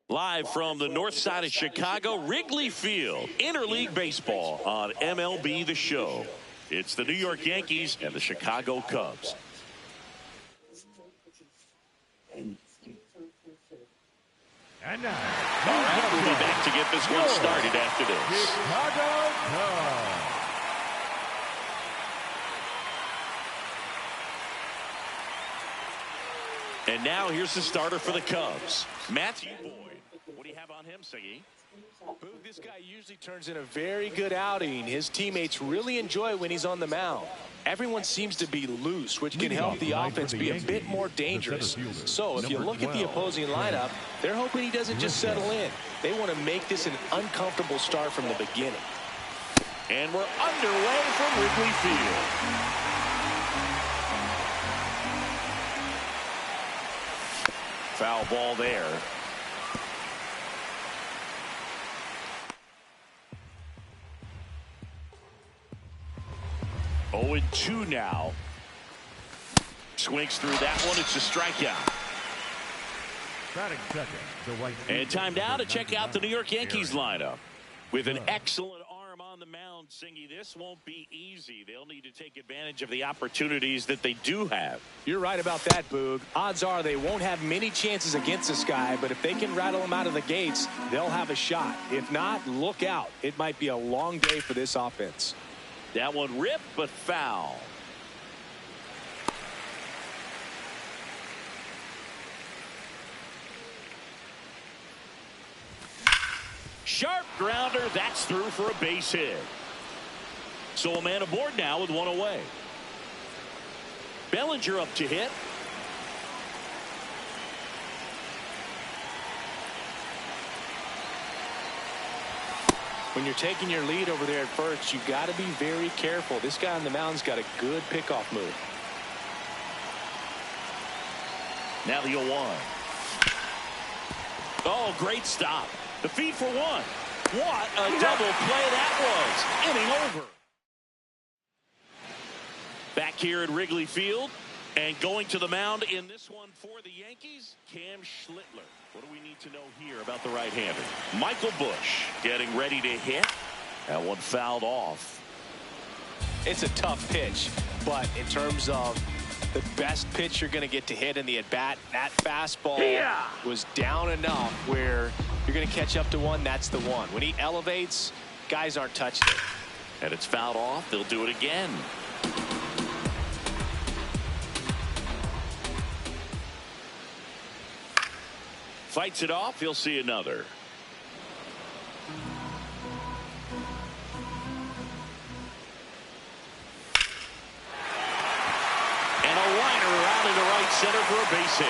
Live from the north side of Chicago, Wrigley Field, interleague baseball on MLB The Show. It's the New York Yankees and the Chicago Cubs. And now, all right, we'll be back to get this one started after this. Chicago Cubs. And now here's the starter for the Cubs, Matthew Boyd. What do you have on him, S.V.G? Boog, this guy usually turns in a very good outing. His teammates really enjoy when he's on the mound. Everyone seems to be loose, which can help the offense be a bit more dangerous. So if you look at the opposing lineup, they're hoping he doesn't just settle in. They want to make this an uncomfortable start from the beginning. And we're underway from Wrigley Field. Foul ball there. Oh, and 2 now. Swings through that one. It's a strikeout. Batting second, the White and time now to check out the New York Yankees lineup. With an excellent arm on the mound, S.V.G, this won't be easy. They'll need to take advantage of the opportunities that they do have. You're right about that, Boog. Odds are they won't have many chances against this guy, but if they can rattle him out of the gates, they'll have a shot. If not, look out. It might be a long day for this offense. That one ripped, but foul. Sharp grounder. That's through for a base hit. So a man aboard now with 1 away. Bellinger up to hit. When you're taking your lead over there at first, you've got to be very careful. This guy on the mound's got a good pickoff move. Now the 0-1. Oh, great stop. The feed for 1. What a double play that was. Inning over. Back here at Wrigley Field. And going to the mound in this one for the Yankees, Cam Schlittler. What do we need to know here about the right-hander? Michael Busch getting ready to hit. That one fouled off. It's a tough pitch, but in terms of the best pitch you're going to get to hit in the at-bat, that fastball was down enough where you're going to catch up to one. That's the one. When he elevates, guys aren't touching it. And it's fouled off. They'll do it again. Fights it off. He'll see another. And a liner out into right center for a base hit.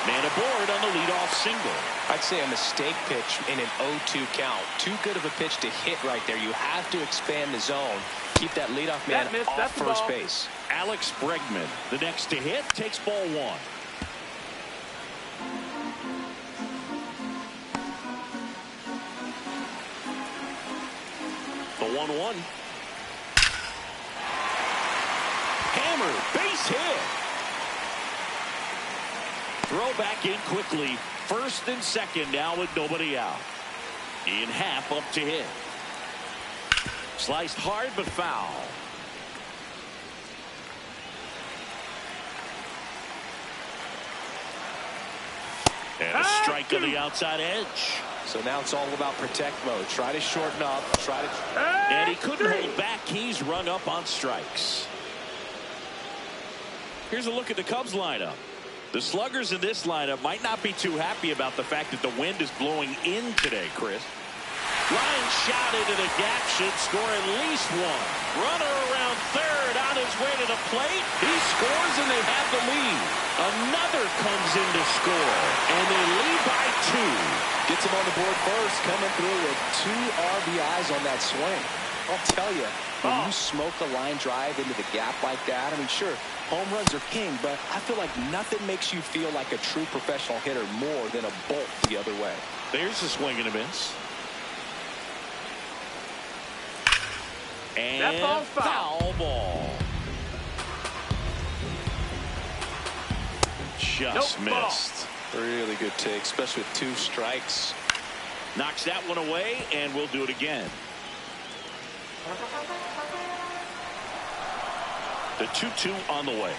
Man aboard on the leadoff single. I'd say a mistake pitch in an 0-2 count. Too good of a pitch to hit right there. You have to expand the zone. Keep that leadoff man off first base. Alex Bregman, the next to hit, takes ball 1. The 1-1. Hammer, base hit. Throw back in quickly. First and second now with nobody out. In half up to hit. Sliced hard but foul. And a strike on the outside edge. So now it's all about protect mode. Try to shorten up. Try to. And he couldn't hold back. He's rung up on strikes. Here's a look at the Cubs lineup. The sluggers in this lineup might not be too happy about the fact that the wind is blowing in today, Chris. Line shot into the gap, should score at least one. Runner around third, on his way to the plate. He scores and they have the lead. Another comes in to score, and they lead by 2. Gets him on the board first, coming through with 2 RBIs on that swing. I'll tell you, when you smoke a line drive into the gap like that, I mean, sure, home runs are king, but I feel like nothing makes you feel like a true professional hitter more than a bolt the other way. There's a swing and a miss. And That ball's foul ball. Just missed. Really good take, especially with 2 strikes. Knocks that one away, and we'll do it again. The 2-2 on the way.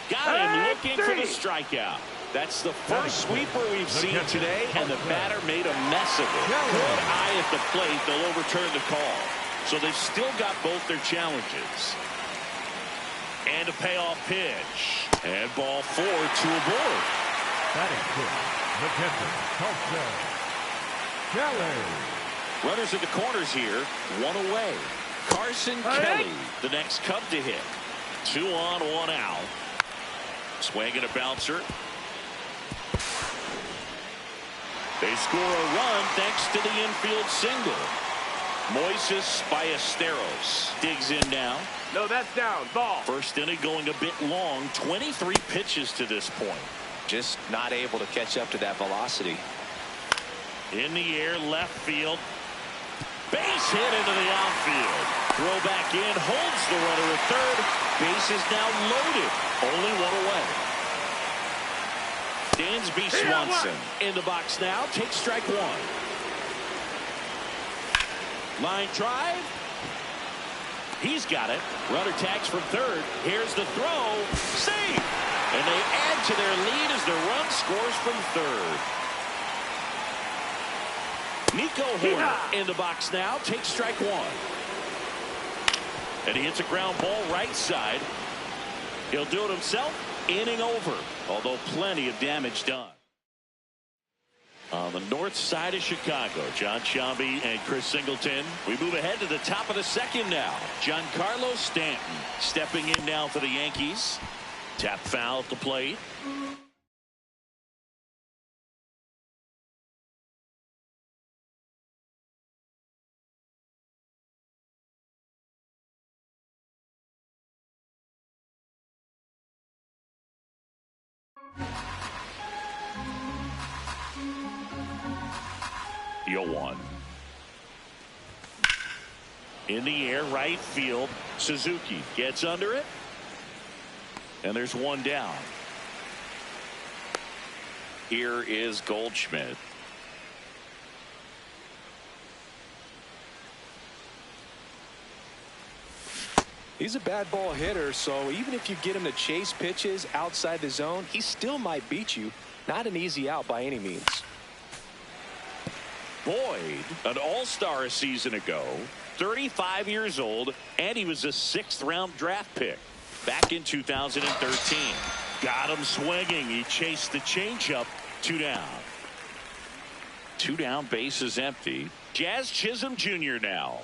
Got him looking for the strikeout. That's the first sweeper we've seen today, and the batter made a mess of it. Good eye at the plate. They'll overturn the call. So they've still got both their challenges. And a payoff pitch. And ball 4, 2 aboard. Batting fifth, the catcher, Kelly. Runners at the corners here, 1 away. Carson Kelly, the next Cub to hit. 2 on, 1 out. Swing and a bouncer. They score a run thanks to the infield single. Moises Ballesteros digs in now. No, that's down. Ball. First inning going a bit long. 23 pitches to this point. Just not able to catch up to that velocity. In the air, left field. Base hit into the outfield. Throw back in, holds the runner at third. Base is now loaded. Only 1 away. Dansby Swanson in the box now. Takes strike 1. Line drive. He's got it. Runner tags from third. Here's the throw. Save. And they add to their lead as the run scores from third. Nico Horner in the box now. Takes strike 1. And he hits a ground ball right side. He'll do it himself. Inning over. Although plenty of damage done. On the north side of Chicago, John Sciambi and Chris Singleton. We move ahead to the top of the second now. Giancarlo Stanton stepping in now for the Yankees. Tap foul at the plate. You'll 1. In the air, right field. Suzuki gets under it. And there's 1 down. Here is Goldschmidt. He's a bad ball hitter, so even if you get him to chase pitches outside the zone, he still might beat you. Not an easy out by any means. Boyd, an all-star a season ago, 35 years old, and he was a 6th-round draft pick back in 2013. Got him swinging. He chased the changeup. 2 down. 2 down, base is empty. Jazz Chisholm Jr. now.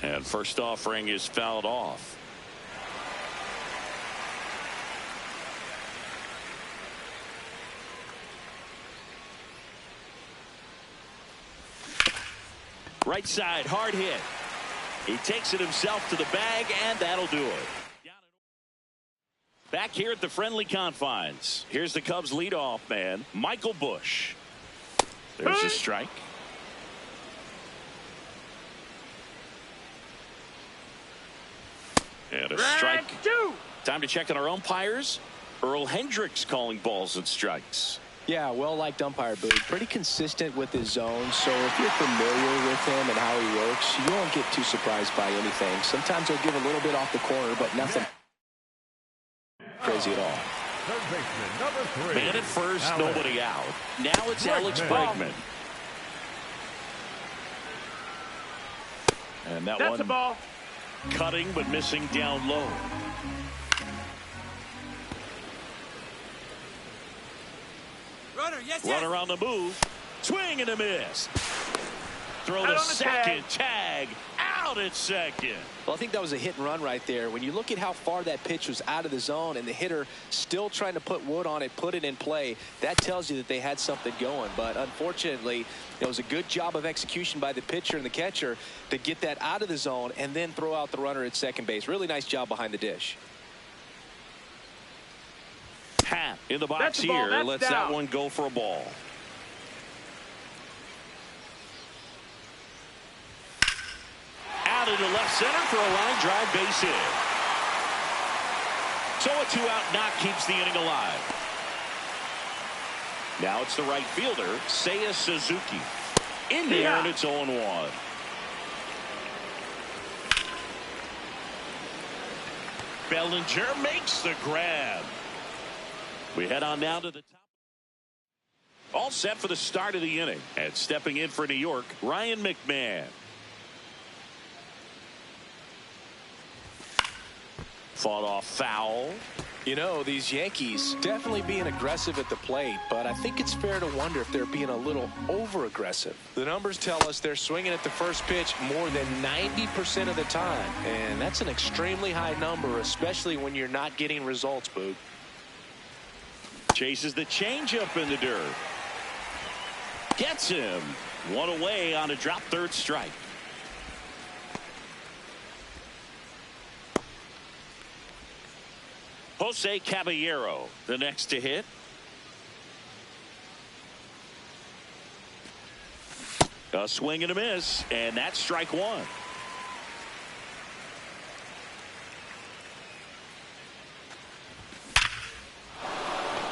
And first offering is fouled off. Right side, hard hit. He takes it himself to the bag, and that'll do it. Back here at the friendly confines. Here's the Cubs leadoff man, Michael Busch. There's a strike. And a strike. Time to check on our umpires. Earl Hendricks calling balls and strikes. Yeah, well-liked umpire, Boog. Pretty consistent with his zone, so if you're familiar with him and how he works, you won't get too surprised by anything. Sometimes he'll give a little bit off the corner, but nothing crazy at all. Third baseman, number 3. Man at first, Alex. nobody out. Now it's Alex Bregman. And that That's one a ball. cutting but missing down low. Runner on the move. Swing and a miss. Throw to second. Tag. Out at second. Well, I think that was a hit and run right there. When you look at how far that pitch was out of the zone and the hitter still trying to put wood on it, put it in play, that tells you that they had something going. But unfortunately, it was a good job of execution by the pitcher and the catcher to get that out of the zone and then throw out the runner at second base. Really nice job behind the dish. Pat in the box here lets that one go for a ball. Out into left center for a line drive base hit. So a 2-out knock keeps the inning alive. Now it's the right fielder, Seiya Suzuki. In there, and it's 0-1. Bellinger makes the grab. We head on down to the top. All set for the start of the inning. And stepping in for New York, Ryan McMahon. Fought off foul. You know, these Yankees definitely being aggressive at the plate, but I think it's fair to wonder if they're being a little over-aggressive. The numbers tell us they're swinging at the first pitch more than 90% of the time, and that's an extremely high number, especially when you're not getting results, Boog. Chases the changeup in the dirt. Gets him. One away on a drop third strike. Jose Caballero, the next to hit. A swing and a miss, and that's strike one.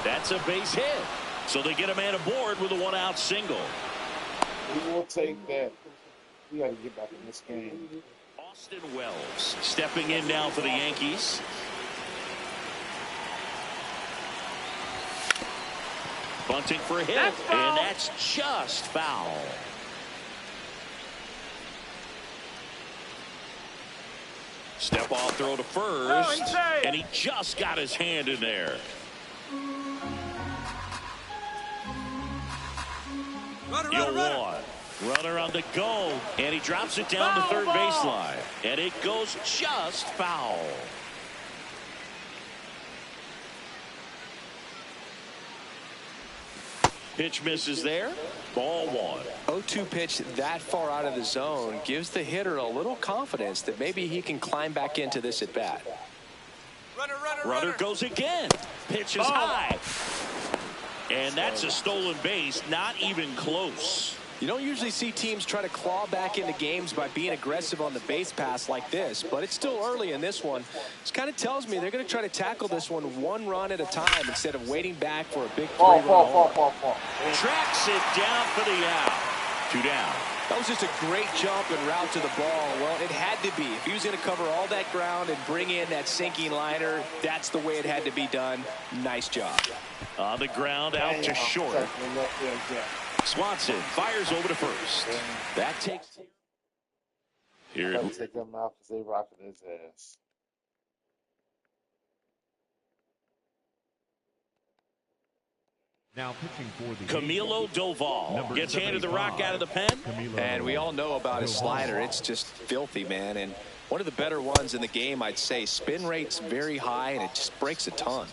That's a base hit. So they get a man aboard with a 1-out single. We will take that. We got to get back in this game. Austin Wells stepping in now for the Yankees. Bunting for a hit, and that's just foul. Step off throw to first, and he just got his hand in there. Runner on the go, and he drops it down the third baseline, and it goes just foul. Pitch misses there. Ball one. 0-2 pitch that far out of the zone gives the hitter a little confidence that maybe he can climb back into this at bat. Runner goes again. Pitch is high. And that's a stolen base. Not even close. You don't usually see teams try to claw back into games by being aggressive on the base pass like this, but it's still early in this one. This kind of tells me they're going to try to tackle this one run at a time instead of waiting back for a big three-run home. Tracks it down for the out. 2 down. That was just a great jump and route to the ball. Well, it had to be. If he was going to cover all that ground and bring in that sinking liner, that's the way it had to be done. Nice job. On the ground, out to short. Swanson fires over to first. That takes. Here it is. Take them out because they rocking his ass. Now pitching for the Camilo Doval gets handed the rock out of the pen. And we all know about his slider. It's just filthy, man. And one of the better ones in the game, I'd say. Spin rate's very high, and it just breaks a ton.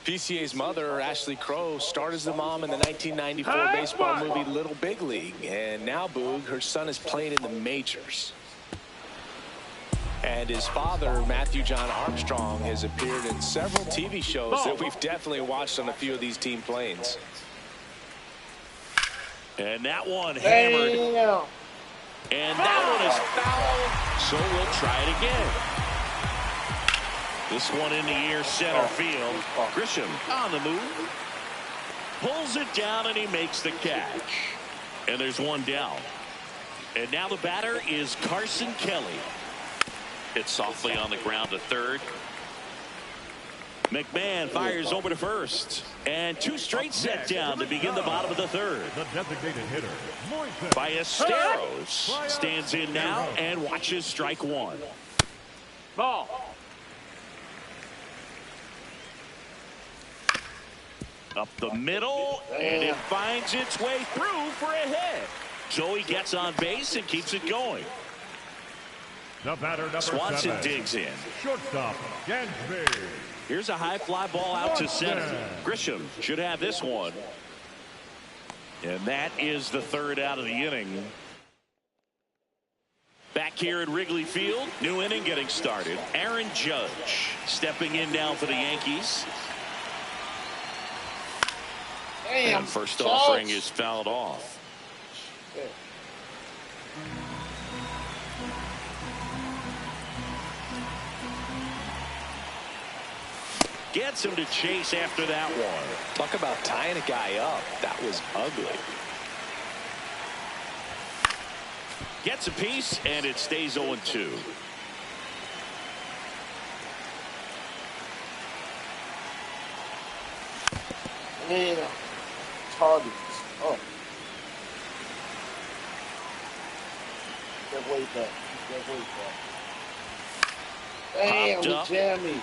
PCA's mother, Ashley Crow, starred as the mom in the 1994 baseball movie Little Big League. And now, Boog, her son is playing in the majors. And his father, Matthew John Armstrong, has appeared in several TV shows that we've definitely watched on a few of these team planes. And that one hammered. And that one is foul. So we'll try it again. This one in the air center field. Grisham on the move. pulls it down, and he makes the catch. And there's one down. And now the batter is Carson Kelly. Hit softly on the ground to third. McMahon fires over to first. And two straight set down to begin the bottom of the third. The designated hitter, Ballesteros stands in now and watches strike one. Ball. Up the middle, and it finds its way through for a hit. So he gets on base and keeps it going. the batter number Swanson 7. digs in. Shortstop, S.V.G. Here's a high fly ball out to center. Grisham should have this one. And that is the third out of the inning. Back here at Wrigley Field, new inning getting started. Aaron Judge stepping in now for the Yankees. Damn, And first Judge. offering is fouled off. Shit. Gets him to chase after that one. Talk about tying a guy up. That was ugly. Gets a piece, and it stays 0-2. Man, targets. Oh. That way back. That way back. Damn, Popped up. he jammed me.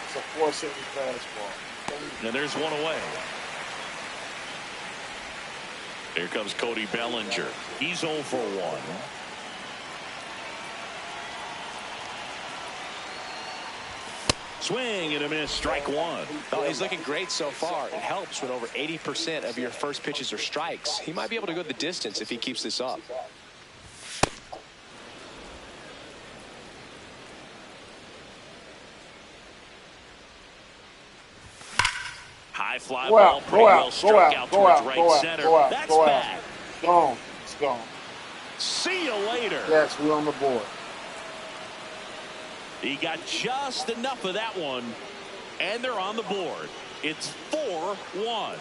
It's a 4-7 fastball. And there's one away. Here comes Cody Bellinger. He's 0 for 1. Swing and a miss, strike one. Oh, he's looking great so far. It helps when over 80% of your first pitches are strikes. He might be able to go the distance if he keeps this up. High fly Go ball, out, pretty go well out, struck go out out, towards go out, right go out, center. go out, That's go out. back. Gone. It's gone. See you later. Yes, we're on the board. He got just enough of that one, and they're on the board. It's 4-1.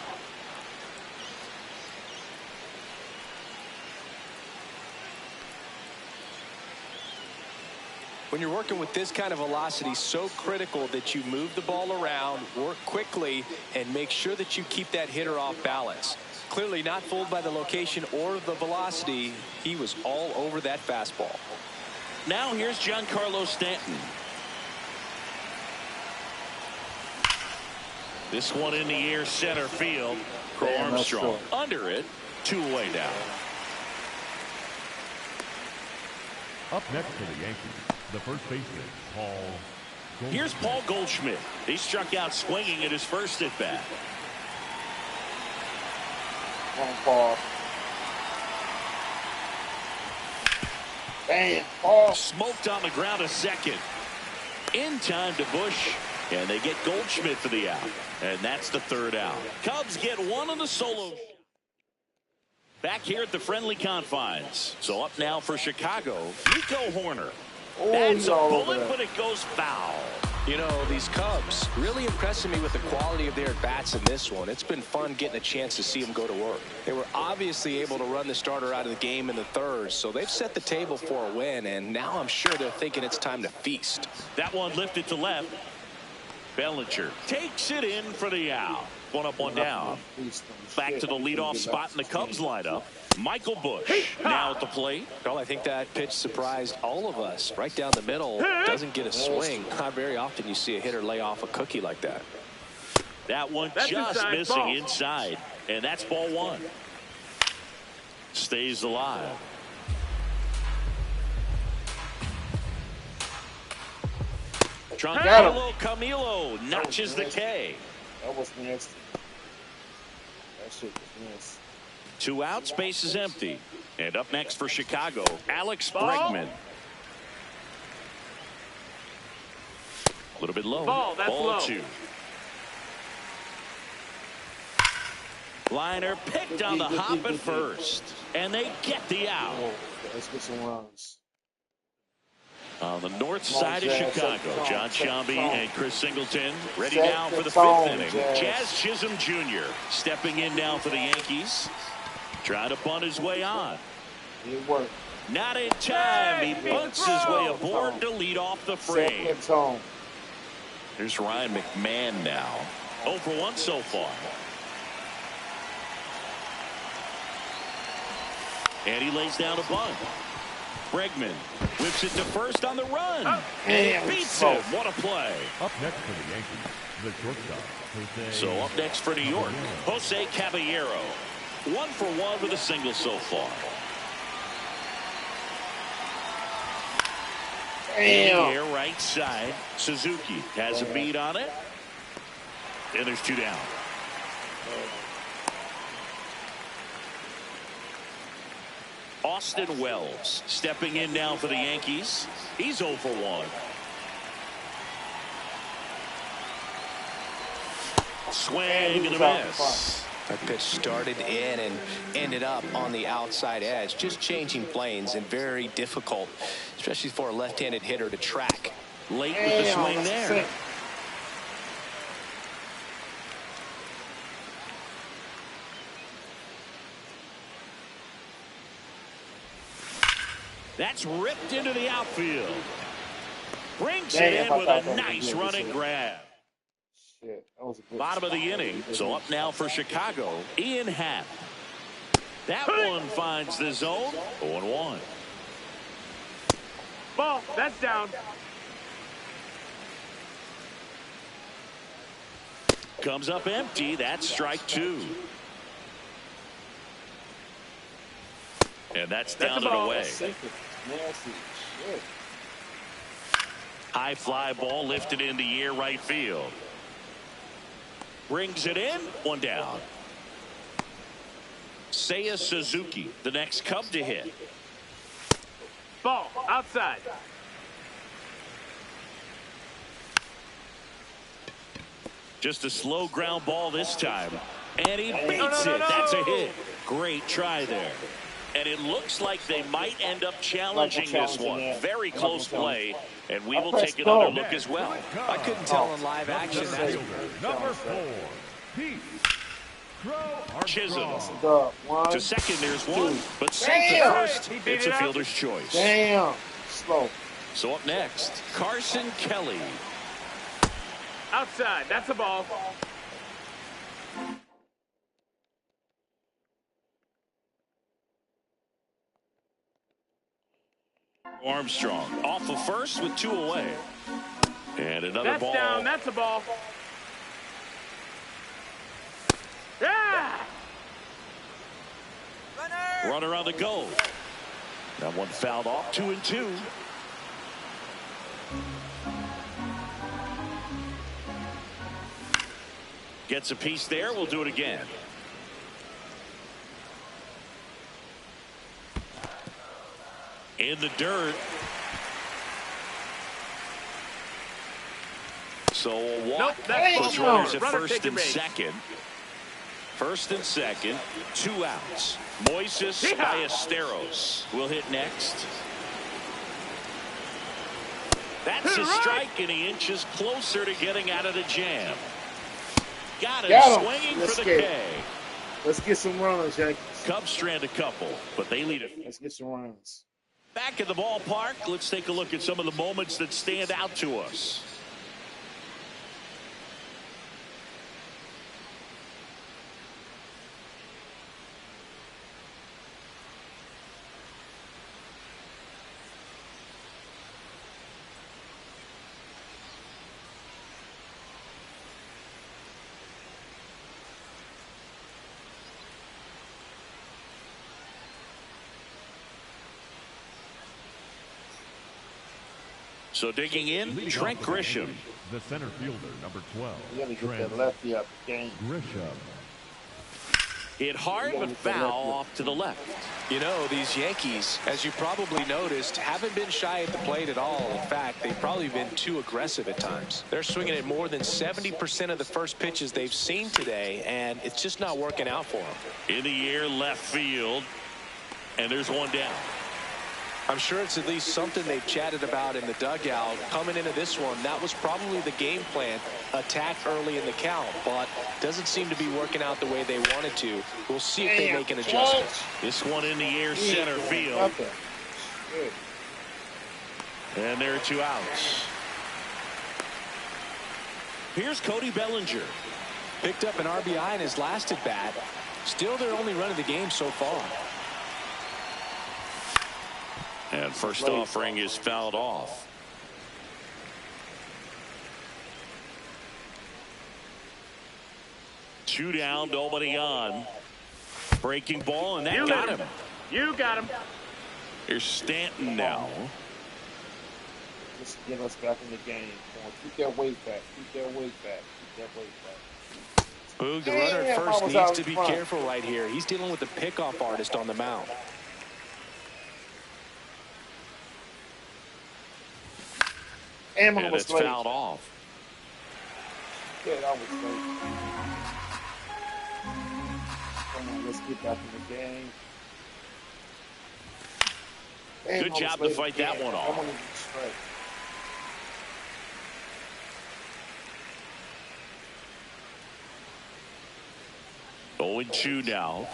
When you're working with this kind of velocity, so critical that you move the ball around, work quickly, and make sure that you keep that hitter off balance. Clearly not fooled by the location or the velocity. He was all over that fastball. Now here's Giancarlo Stanton. This one in the air, center field. Crow Damn, that's Armstrong short. under it, 2 away down. Up next for the Yankees, the first baseman, Paul Goldschmidt. Here's Paul Goldschmidt. He struck out swinging at his first at bat. Wrong ball. Damn, ball. Smoked on the ground a second. In time to Bush, and they get Goldschmidt for the out. And that's the third out. Cubs get one on the solo. Back here at the friendly confines. So up now for Chicago, Nico Horner. Oh, That's he's a all over bullet, that. but it goes foul. You know, these Cubs really impressing me with the quality of their at-bats in this one. It's been fun getting a chance to see them go to work. They were obviously able to run the starter out of the game in the third, so they've set the table for a win, and now I'm sure they're thinking it's time to feast. That one lifted to left. Bellinger takes it in for the out. One up, one down. Back to the leadoff spot in the Cubs lineup. Michael Bush now at the plate. Well, I think that pitch surprised all of us. Right down the middle, doesn't get a swing. Not very often you see a hitter lay off a cookie like that. That one just missing inside, and that's ball one. Stays alive. Tranquilo Camilo notches the K. That was nasty. That shit was nasty. 2 outs, base is empty. And up next for Chicago, Alex Bregman. A little bit low. Ball 2. Liner picked on the hop at first, and they get the out. Oh, let's get some runs. On the north side of Chicago, John Shelby and Chris Singleton ready Set now the for the tone, fifth inning. Jazz Chisholm Jr. stepping in now for the Yankees. Trying to bunt his way on. It worked. Not in time. He bunts his way aboard to lead off the frame. Set the tone. Here's Ryan McMahon now. 0 for 1 so far. And he lays down a bunt. Bregman whips it to first on the run. And beats him. What a play. Up next for the Yankees, the shortstop, Jose. So up next for New York, Jose Caballero. 1 for 1 with a single so far. In the air, right side. Suzuki has a beat on it. And there's 2 down. Austin Wells stepping in now for the Yankees. He's 0 for 1. Swing and a miss. That pitch started in and ended up on the outside edge. Just changing planes and very difficult, especially for a left-handed hitter to track. Late with the swing there. That's ripped into the outfield. Brings it in with a nice running grab. Shit, that was a good Bottom of the inning. So up now for Chicago, Ian Happ. That one finds the zone. 0-1. Ball, that's down. Comes up empty. That's strike 2. And that's down and away. Nasty shit. High fly ball lifted in the air, right field. Brings it in. 1 down. Seiya Suzuki, the next Cub to hit. Ball, outside. Just a slow ground ball this time. And he beats it. That's a hit. Great try there. And it looks like they might end up challenging this one. Very close play. And we will take another look as well. I couldn't tell in live action. That's Number 4, Pete Chisholm. One, To second, there's 1. But safe at first, it's a fielder's choice. damn. Slow. So up next, Carson Kelly. Outside, that's a ball. Armstrong off of first with 2 away. And another That's ball. down, that's a ball. Yeah! Runner on the go. That one fouled off. 2-2. Gets a piece there. We'll do it again. In the dirt. So a walk. Nope, that's puts ball. runners at Runner first taking and base. second. First and second. 2 outs. Moises Ballesteros will hit next. That's a strike, and he inches closer to getting out of the jam. Got him swinging for the K. Let's get some runs, Yankees. Cubs strand a couple, but they lead it. Let's get some runs. Back at the ballpark, let's take a look at some of the moments that stand out to us. So digging in, Trent Grisham. The center fielder, number 12. You gotta get Trent that lefty up. Game. Grisham. Hit hard but foul off to the left. You know, these Yankees, as you probably noticed, haven't been shy at the plate at all. In fact, they've probably been too aggressive at times. They're swinging at more than 70% of the first pitches they've seen today, and it's just not working out for them. In the air, left field. And there's 1 down. I'm sure it's at least something they've chatted about in the dugout. Coming into this one, that was probably the game plan. Attack early in the count, but doesn't seem to be working out the way they wanted to. We'll see if they make an adjustment. This one in the air, center field. Okay. Good. And there are 2 outs. Here's Cody Bellinger. Picked up an RBI in his last at bat. Still their only run of the game so far. And first offering is fouled off. Two down, nobody on. Breaking ball, and that You got got him. You got him. Here's Stanton now. Just get us back in the game. Come on, keep that weight back. Keep that weight back. Keep that weight back. Boog, the runner at Damn, first I was needs out to in be front. careful right here. He's dealing with the pickoff artist on the mound. And And it's late. fouled off. Yeah, that was late. Come on, let's get back in the game. Damn, Good I was job to late fight that again. one off. I wanted to strike. Going 2 now.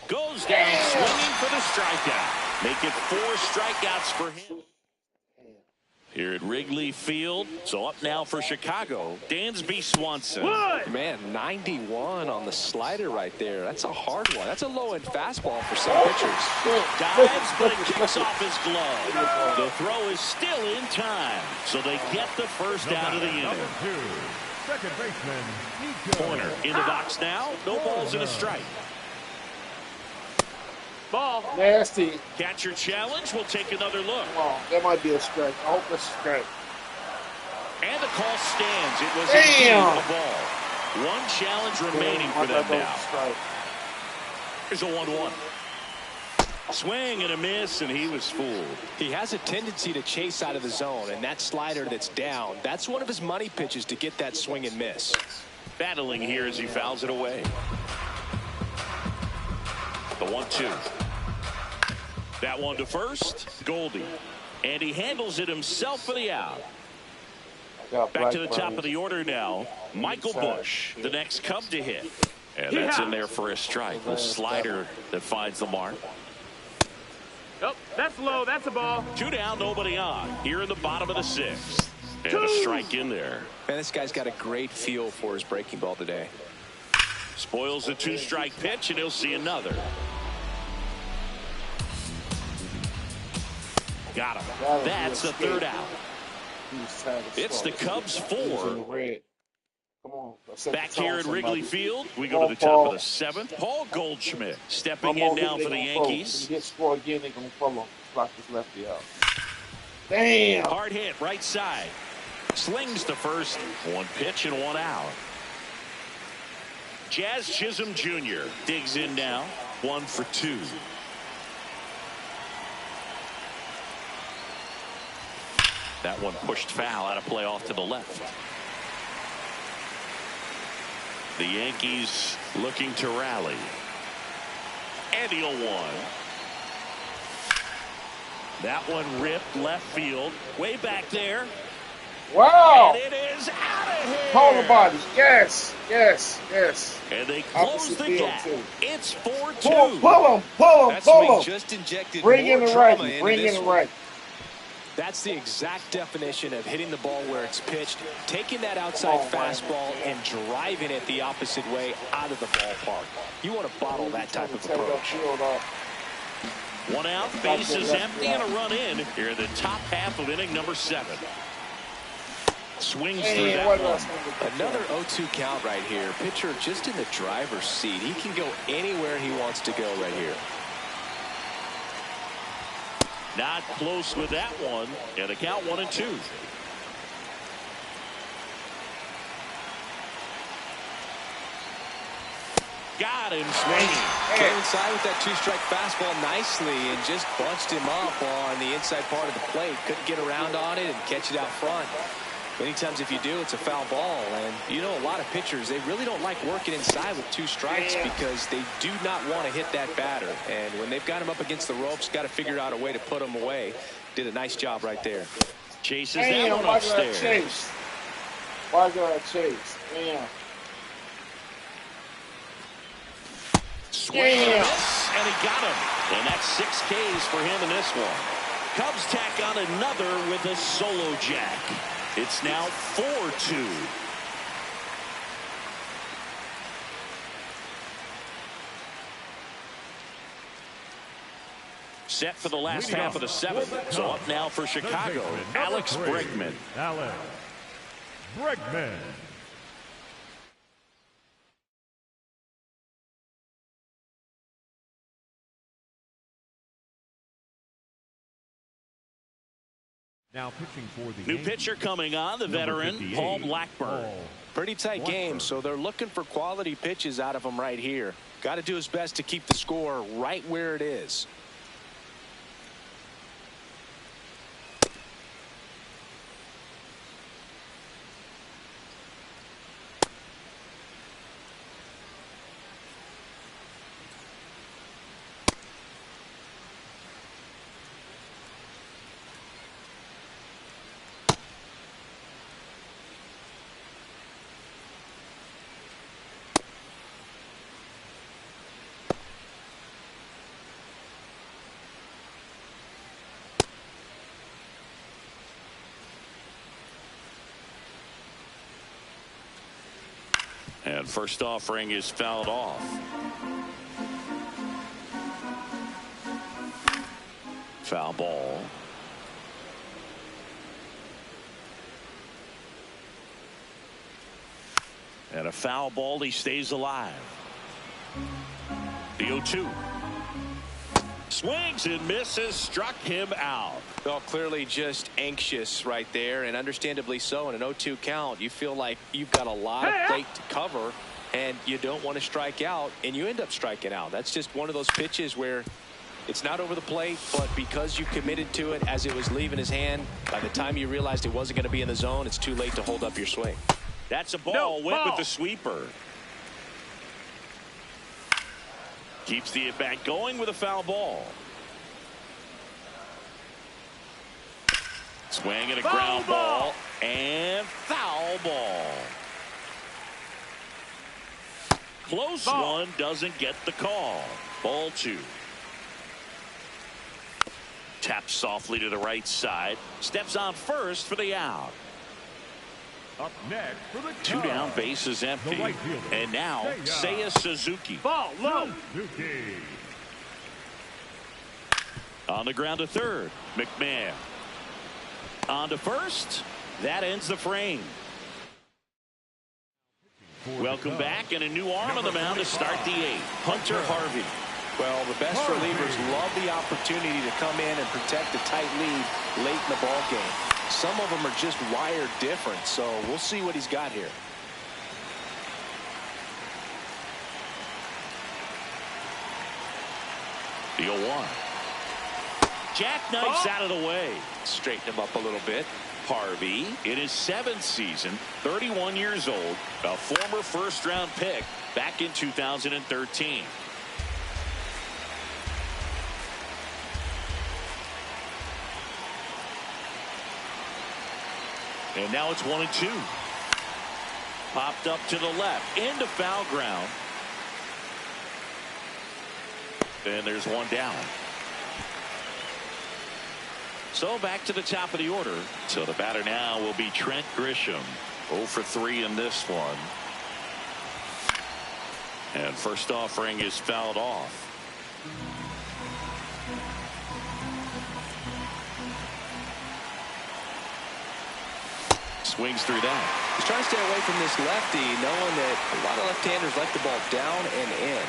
Goes down swinging for the strikeout. Make it 4 strikeouts for him. Here at Wrigley Field. So up now for Chicago, Dansby Swanson. Wood. Man, 91 on the slider right there. That's a hard one. That's a low-end fastball for some pitchers. Dives, but it kicks off his glove. The throw is still in time. So they get the first out of the Number inning. 2, second baseman, Nico. Corner in the box now. No balls and a strike. Ball. Nasty. Catcher challenge. We'll take another look. Come on, that might be a strike. I hope it's a strike. And the call stands. It was Damn. a ball. One challenge remaining for I them thought that now. was a strike. Here's a 1-1. Swing and a miss, and he was fooled. He has a tendency to chase out of the zone, and that slider that's down, that's one of his money pitches to get that swing and miss. Battling here as he fouls it away. The 1-2. That one to first, Goldie. And he handles it himself for the out. Back to the top of the order now. Michael Bush, the next Cub to hit. And that's in there for a strike. The slider that finds the mark. Oh, that's low. That's a ball. 2 down, nobody on. Here in the bottom of the 6th. And a strike in there. Man, this guy's got a great feel for his breaking ball today. Spoils the 2-strike pitch, and he'll see another. Got him. That's the 3rd out. It's the Cubs 4. Come on. Back here at Wrigley Field, we go to the top of the 7th. Paul Goldschmidt stepping in now for the Yankees. Get score again, they're going to follow. Block this lefty out. Damn. Hard hit, right side. Slings to first. 1 pitch and 1 out. Jazz Chisholm Jr. digs in now. 1 for 2. That one pushed foul out of play off to the left. The Yankees looking to rally. And the 0-1. That one ripped left field. Way back there. Wow. And it is out of here. Power body. Yes. Yes. Yes. And they close Opposite the field, gap. too. It's 4-2. Pull him. Pull him. That Pull swing him. just injected Bring in more the trauma right. into Bring in this the one. right. That's the exact definition of hitting the ball where it's pitched, taking that outside fastball and driving it the opposite way out of the ballpark. You want to bottle that type of approach. 1 out, bases empty, and a run in here in the top half of inning number 7. Swings through that one. Another 0-2 count right here. Pitcher just in the driver's seat. He can go anywhere he wants to go right here. Not close with that one. And a count 1-2. Got him swinging. Came inside with that 2-strike fastball nicely and just bunched him up on the inside part of the plate. Couldn't get around on it and catch it out front. Many times if you do, it's a foul ball. And you know, a lot of pitchers, they really don't like working inside with 2 strikes because they do not want to hit that batter. And when they've got him up against the ropes, got to figure out a way to put him away. Did a nice job right there. Chases that one upstairs. Chase? Why did I chase? Damn. Swing and miss, and he got him. And that's 6 Ks for him in this one. Cubs tack on another with a solo jack. It's now 4-2. Set for the last half of the 7th. So up now for Chicago, Alex Bregman. Alex Bregman. Now pitching for the New Yankees, pitcher coming on, the veteran, Paul Blackburn. Pretty tight game, so they're looking for quality pitches out of him right here. Got to do his best to keep the score right where it is. And first offering is fouled off. Foul ball. And a foul ball. He stays alive. The 0-2. Swings and misses. Struck him out. Well, clearly just anxious right there, and understandably so. In an 0-2 count, you feel like you've got a lot of plate to cover, and you don't want to strike out, and you end up striking out. That's just one of those pitches where it's not over the plate, but because you committed to it as it was leaving his hand, by the time you realized it wasn't going to be in the zone, it's too late to hold up your swing. That's a ball. Went with the sweeper. Keeps the at-bat going with a foul ball. Swing and a ground ball. And foul ball. Close one, doesn't get the call. Ball 2. Taps softly to the right side. Steps on first for the out. Up next for the 2 down, base is empty. right fielder, And now Seiya Suzuki. Ball low. Suzuki. On the ground to third. McMahon. On to first. That ends the frame. Welcome back, and a new arm on the mound to start the 8th. Hunter Harvey. Well, the best relievers love the opportunity to come in and protect a tight lead late in the ball game. Some of them are just wired different, so we'll see what he's got here. The 0-1. Jackknifes out of the way. Straighten him up a little bit. Harvey in his 7th season, 31 years old, a former first-round pick back in 2013. And now it's 1-2. Popped up to the left into foul ground. And there's 1 down. So back to the top of the order. So the batter now will be Trent Grisham. 0 for 3 in this one. And first offering is fouled off. Swings through that. He's trying to stay away from this lefty, knowing that a lot of left-handers like the ball down and in.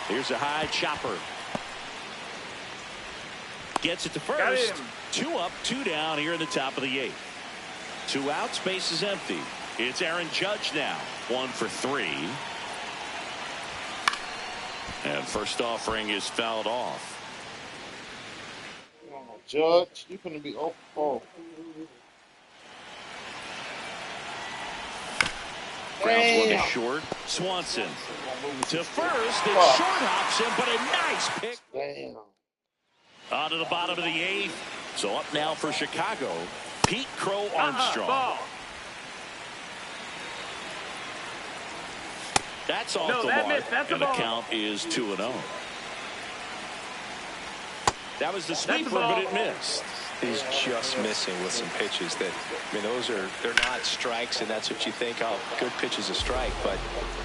Here's a high chopper. Gets it to first. 2 up, 2 down here in the top of the 8th. 2 outs, base is empty. It's Aaron Judge now. 1 for 3. And first offering is fouled off. Judge, you finna be 0 for 4. Grounds one to Damn. short. Swanson to first. It short hops him, but a nice pick. Damn. On to the bottom of the 8th. So up now for Chicago, Pete Crow Armstrong. That's off the mark, and the count is 2-0. That was the sweeper, but it missed. He's just missing with some pitches that, I mean, they're not strikes, and that's what you think, oh, good pitch is a strike, but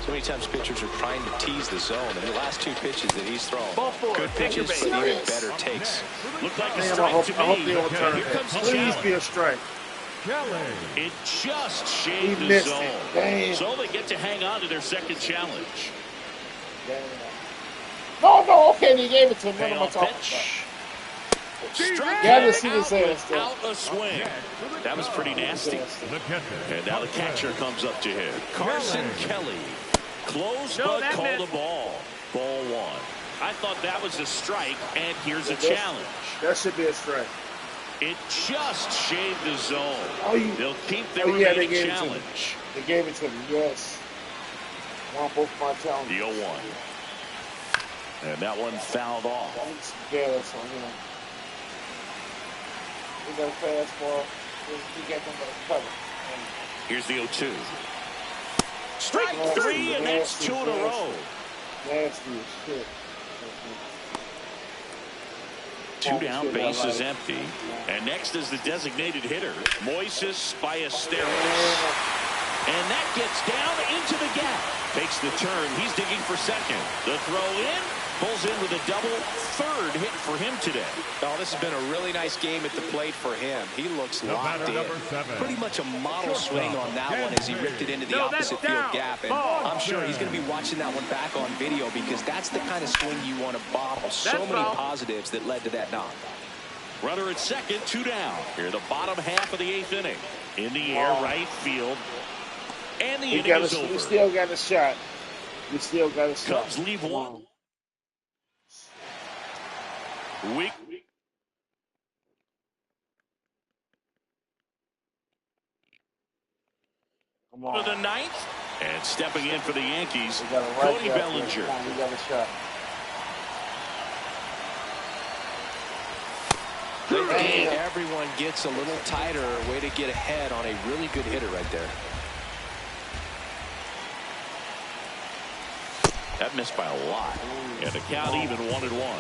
so many times pitchers are trying to tease the zone, and the last 2 pitches that he's thrown, good pitches, but even better takes. Look like a strike to me. I hope they don't turn it. Please be a strike. It just shaved the zone. So they get to hang on to their second challenge. No, okay, they gave it to him. What am I talking Pitch. about? Strike Yeah, see his ass out a swing. That was pretty nasty. And now the catcher comes up to him. Carson Kelly. Close but called a ball. Ball 1. I thought that was a strike, and here's a challenge. That should be a strike. It just shaved the zone. They'll keep their remaining challenge. They gave it to me, yes. Want both my challenges. The 0-1. And that one fouled off. Gas on him. He got a fastball. He got them by the cover. Here's the 0-2. Strike 3, and that's 2 in a row. Nasty as shit. 2 down, bases empty. And next is the designated hitter, Moises Ballesteros. And that gets down into the gap. Takes the turn. He's digging for second. The throw in. Pulls in with a double. 3rd hit for him today. Oh, this has been a really nice game at the plate for him. He looks locked in. Pretty much a model swing on that one as he ripped it into the opposite field gap. And I'm sure he's going to be watching that one back on video because that's the kind of swing you want to bottle. So many positives that led to that knock. Runner at second, 2 down. Here the bottom half of the 8th inning. In the air, right field. And the inning is over. We still got a shot. Cubs leave 1. Weak. For the 9th. And stepping in for the Yankees, Cody Bellinger. We got a shot. Everyone gets a little tighter. Way to get ahead on a really good hitter right there. That missed by a lot. And the count even 1-1.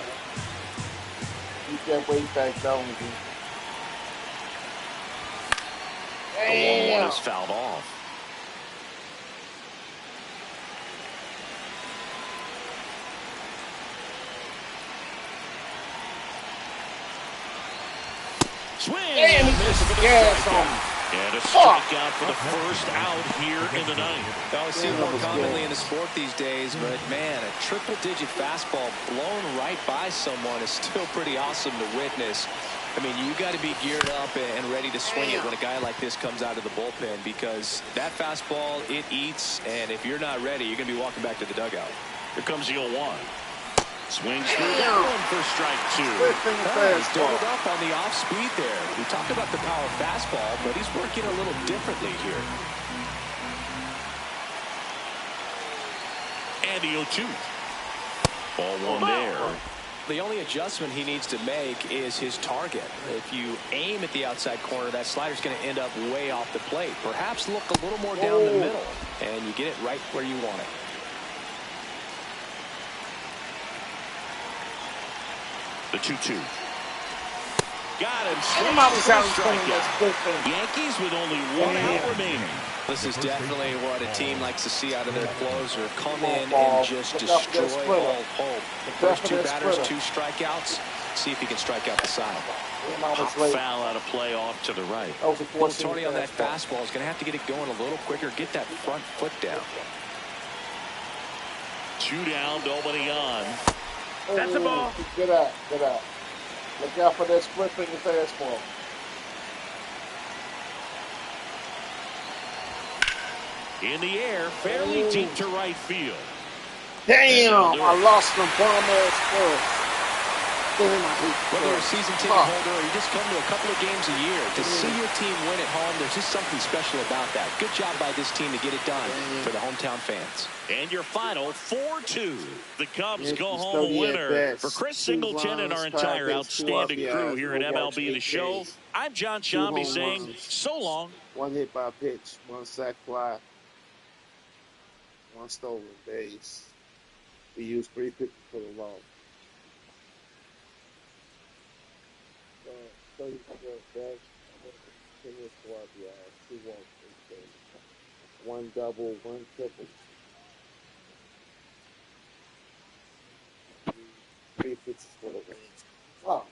Keep that weight back down with you. The 1-1 is fouled off. Swing! Damn, he just gas on him. And a strikeout for the first out here in the 9th. I see it more commonly in the sport these days, but man, a triple-digit fastball blown right by someone is still pretty awesome to witness. I mean, you got to be geared up and ready to swing it when a guy like this comes out of the bullpen because that fastball, it eats, and if you're not ready, you're going to be walking back to the dugout. Here comes the 0-1. Swings through that one for strike 2. He's doubled up on the off speed there. We talked about the power fastball, but he's working a little differently here. And the 0-2. Ball 1 there. The only adjustment he needs to make is his target. If you aim at the outside corner, that slider's going to end up way off the plate. Perhaps look a little more down the middle, and you get it right where you want it. The 2-2. Got him. Yankees with only 1 out remaining. This is definitely what a team likes to see out of their closer. Come in and just destroy all hope. The first 2 batters, 2 strikeouts. See if he can strike out the side. Foul out of play off to the right. Little Tony on that fastball is going to have to get it going a little quicker. Get that front foot down. 2 down, nobody on. That's a ball. Get out. Look out for that split finger fastball. In the air, fairly deep to right field. Damn, I lost them bomb ass first. Damn, I hate Whether you're a Detroit. season ticket holder or you just come to a couple of games a year, to see your team win at home, there's just something special about that. Good job by this team to get it done for the hometown fans. And your final 4-2. The Cubs Yankees go home a 30 at winner. bats, For Chris 2 Singleton and runs, our 5 entire hits, 2 outstanding crew RBIs. here Go at watch MLB The Show, 8Ks, I'm John 2 Shambi home saying runs, so long. 1 hit by pitch, 1 sac fly, 1 stolen base. We used 350 for the loss. 34 at bats, 10 hits, 4 RBIs, 2 walks, 8 Ks, 1 double, 1 triple. 3 pitches for the win. Oh.